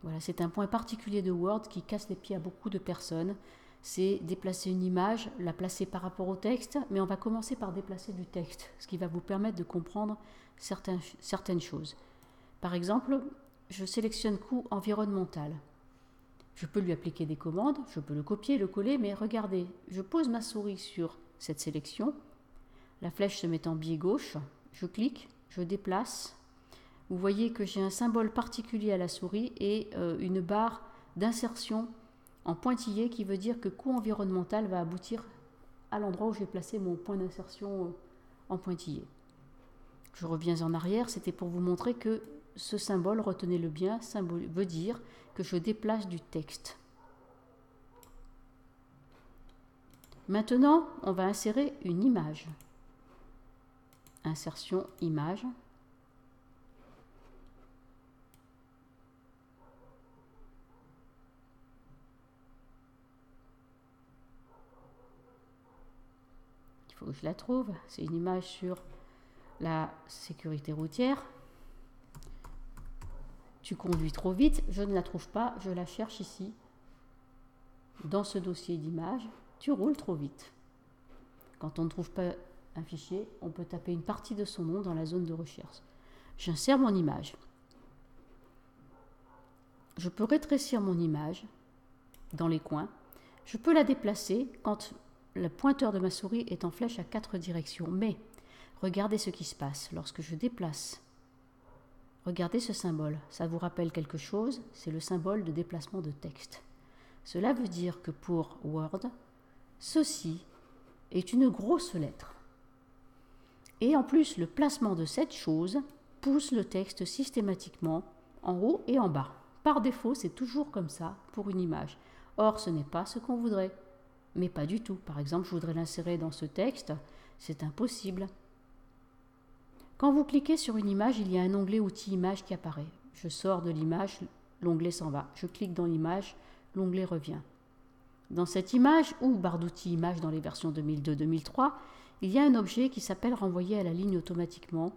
Voilà, c'est un point particulier de Word qui casse les pieds à beaucoup de personnes. C'est déplacer une image, la placer par rapport au texte, mais on va commencer par déplacer du texte, ce qui va vous permettre de comprendre certaines choses. Par exemple, je sélectionne coût environnemental. Je peux lui appliquer des commandes, je peux le copier, le coller, mais regardez, je pose ma souris sur cette sélection, la flèche se met en biais gauche, je clique, je déplace. Vous voyez que j'ai un symbole particulier à la souris et une barre d'insertion en pointillé qui veut dire que coût environnemental va aboutir à l'endroit où j'ai placé mon point d'insertion en pointillé. Je reviens en arrière, c'était pour vous montrer que ce symbole, retenez-le bien, veut dire que je déplace du texte. Maintenant, on va insérer une image. Insertion image. Il faut que je la trouve. C'est une image sur la sécurité routière. Tu conduis trop vite, je ne la trouve pas, je la cherche ici. Dans ce dossier d'image, tu roules trop vite. Quand on ne trouve pas un fichier, on peut taper une partie de son nom dans la zone de recherche. J'insère mon image. Je peux rétrécir mon image dans les coins. Je peux la déplacer quand le pointeur de ma souris est en flèche à 4 directions. Mais regardez ce qui se passe lorsque je déplace. Regardez ce symbole. Ça vous rappelle quelque chose? C'est le symbole de déplacement de texte. Cela veut dire que pour Word, ceci est une grosse lettre. Et en plus, le placement de cette chose pousse le texte systématiquement en haut et en bas. Par défaut, c'est toujours comme ça pour une image. Or, ce n'est pas ce qu'on voudrait. Mais pas du tout. Par exemple, je voudrais l'insérer dans ce texte. C'est impossible. Quand vous cliquez sur une image, il y a un onglet outils image qui apparaît. Je sors de l'image, l'onglet s'en va. Je clique dans l'image, l'onglet revient. Dans cette image, ou barre d'outils image dans les versions 2002-2003, il y a un objet qui s'appelle renvoyer à la ligne automatiquement.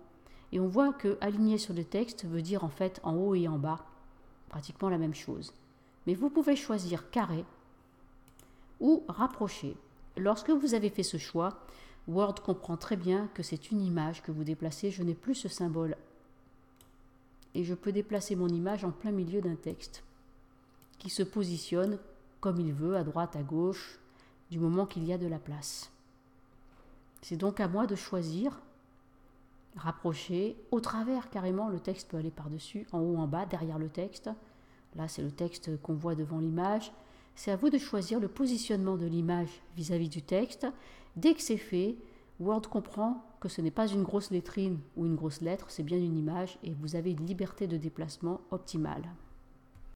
Et on voit que aligner sur le texte veut dire en fait en haut et en bas, pratiquement la même chose. Mais vous pouvez choisir carré ou rapprocher. Lorsque vous avez fait ce choix, Word comprend très bien que c'est une image que vous déplacez. Je n'ai plus ce symbole. Et je peux déplacer mon image en plein milieu d'un texte qui se positionne comme il veut, à droite, à gauche, du moment qu'il y a de la place. C'est donc à moi de choisir, rapprocher, au travers carrément, le texte peut aller par-dessus, en haut, en bas, derrière le texte. Là, c'est le texte qu'on voit devant l'image. C'est à vous de choisir le positionnement de l'image vis-à-vis du texte. Dès que c'est fait, Word comprend que ce n'est pas une grosse lettrine ou une grosse lettre, c'est bien une image et vous avez une liberté de déplacement optimale.